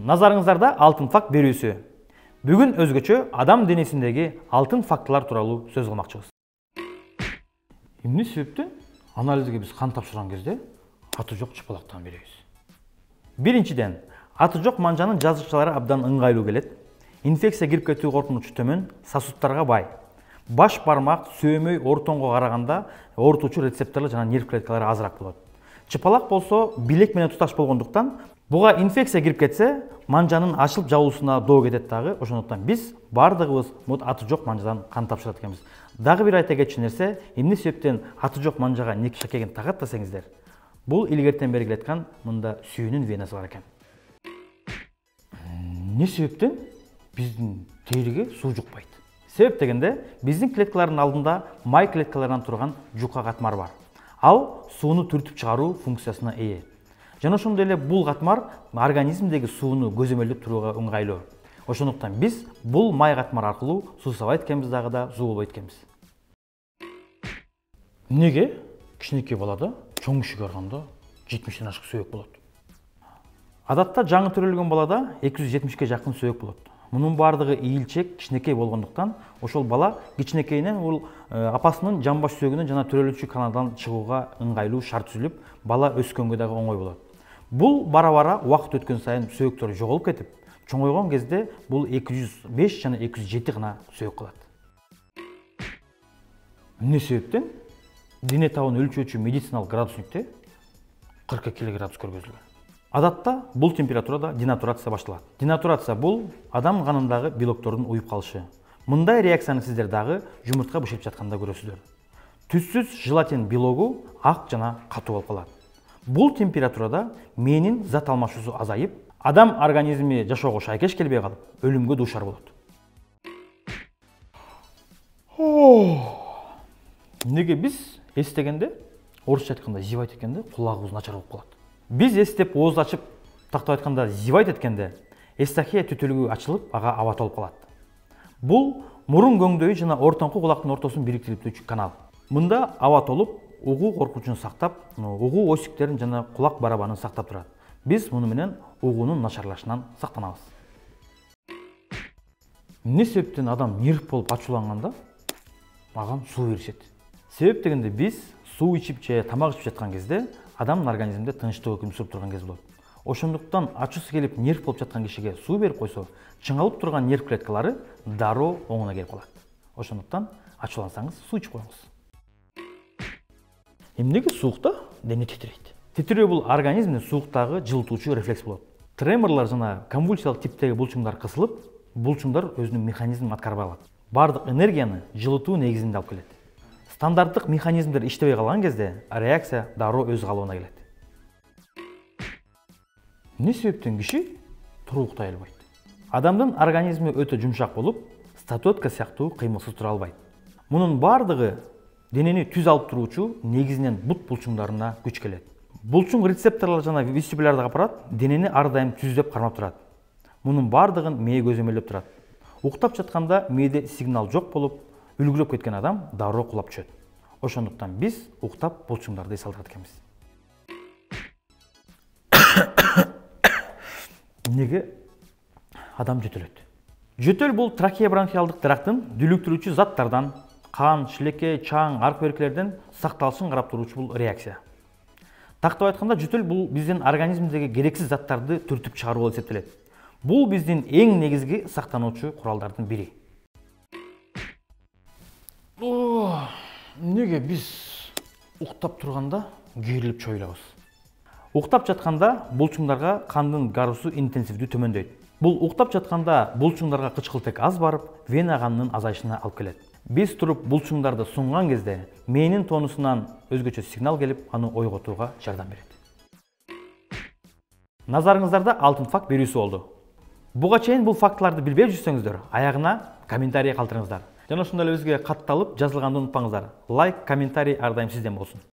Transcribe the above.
Назарыңыздарда алтын факт берүүсү. Бүгүн өзгөчө адам денесиндеги алтын фактылар тууралуу сөз кылмакчыбыз. Эмне себептен анализге биз кан тапшырган кезде аты жок чыпалактан беребиз? Биринчиден, аты жок манжанын жазыкчалары абдан ыңгайлуу келет. Инфекция кирип кетүү коркунучу төмөн, сосудтарга бай. Баш бармак, сөөмөй, ортоңго караганда оорутуучу рецепторлор жана нерв клеткалары азыраак болот. Чыпалак болсо билек менен туташ болгондуктан буга инфекция кирип кетсе, манжанын ачылып жабылуусуна доо кетет дагы. Ошондуктан биз бардыгыбыз аты жок манжадан кан тапшырат экенбиз. Дагы бир айта кетчү нерсе, эмне себептен аты жок манжага ник шакегин тагат десеңиздер, бул илгертен бери келаткан мында сүйүнүн венасы бар экен. Эмне себептен биздин териге суу жукпайт? Себеп дегенде, биздин клеткалардын алдында май клеткаларынан турган жука катмар бар. Ал сууну түртүп чыгаруу функциясына ээ. Жана ошондой эле бул катмар организмдеги сууну көзөмөлдөп турууга ыңгайлуу. Ошондуктан биз бул май катмар аркылуу суусабайт экенбиз дагы да зуулбойт экенбиз. Эмнеге кичинекей балада чоң кишиге караганда 70ден ашык сөөк болот? Адатта жаңы төрөлгөн балада 270ге жакын сөөк болот. Мунун бардыгы ийилчек, кичинекей болгондуктан ошол бала кичинекейинен бул апасынын жамбаш сөөгүнөн жана төрөлүүчү каналдан чыгууга ыңгайлуу шарт түзүлүп, бала өскөнгө дагы оңой болот. Бул бара-бара убакыт өткөн сайын сөөктөр жоголуп кетип, чоңойгон кезде бул 205 жана 207 гана сөөк калат. Эмне себептен дене табын өлчөөчү медициналык градусникте 42 градус көргөзүлгөн. Адатта бул температурада денатурация башталат. Денатурация бул адам канындагы белоктордун уюп калышы. Мындай реакцияны сиздер дагы жумуртка бышырып жатканда көрөсүздөр. Түссүз желатин белогу ак жана катуу болуп калат. Бул температурада мээнин зат алмашуусу азайып, адам организми жашоого шайкеш келбей калып, өлүмгө дуушар болот. Неге биз эстегенде, орусча айтканда зевать эткенде кулагыбыз начар болуп калат? Биз эстеп ооз ачып, тактап айтканда зевать эткенде, эстахия түтүлүгү ачылып, ага аба толуп калат. Бул мурун көңдөйү жана ортоңку кулактын ортосун бириктирип канал. Мында аба толуп, угуу коркучун сактап, угуу осиктерин жана кулак барабанын сактап турат. Биз муну менен угуунун начарлашынан сактанабыз. Эмне себептен адам нерв болуп ачууланганда агам суу беришет? Себеп дегенде биз суу ичип же тамак ичип жаткан кезде адамдын организминде тынчтык өкүм сүрүп турган кез болот. Ошондуктан ачуусу келип нерв болуп жаткан кишиге суу берип койсо, чыңалып турган нерв клеткалары дароо оңуна келип калат. Ошондуктан ачуулансаңыз суу ичип коюңуз. Эмнеге суукта дене титирейт? Титирөө бул организмдин сууктагы жылытуучу рефлекс болот. Треморлор жана конвульсиялык типтеги булчуңдар кысылып, булчуңдар өзүнүн механизмин аткарбай калат. Бардык энергияны жылытуу негизинде алып келет. Стандарттык механизмдер иштебей калган кезде реакция дароо өз калыбына келет. Эмне себептен киши туруп уктай албайт? Адамдын организми өтө жумшак болуп, статуэтка сыяктуу кыймылсыз тура албайт. Мунун бардыгы денени түз алып туруучу негизинен бут булчуңдарына күч келет. Булчуң рецепторлор жана вестибулярдык аппарат денени ар дайым түздөп кармап турат. Мунун бардыгын мээ көзөмөлдөп турат. Уктап жатканда мээде сигнал жок болуп, үлгүрөп кеткен адам дароо кулап түшөт. Ошондуктан биз уктап булчуңдарды эс алдырат экенбиз. Неге адам жөтөлөт? Жөтөл бул трахея бронхиалдык тракттын дүлүктүрүүчү заттардан, кан, шилекей, чаң, арк беркилерден сакталышын карап туруучу бул реакция. Тактап айтканда жөтөл бул биздин организмдеги керексиз заттарды түртүп чыгаруу болуп эсептелет. Бул биздин эң негизги сактануучу куралдардын бири. Неге биз уктап турганда кийрилип чоюлабыз? Уктап жатканда булчуңдарга кандын гарусу интенсивдүү төмөндөйт. Бул уктап жатканда булчуңдарга кычкылтек аз барып, вена канынын азайышына алып келет. Биз туруп булчуңдарды сунган кезде мээнин тонусунан өзгөчө сигнал келип, аны ойготууга жардам берет. Назарыңыздарда алтын факт берүүсү болду. Буга чейин бул фактыларды билбей жүрсөңүздөр, аягына комментарий калтырыңыздар. Жана ошондой эле бизге катталып жазылганды унутпаңыздар. Лайк, комментарий ар дайым сизден болсун.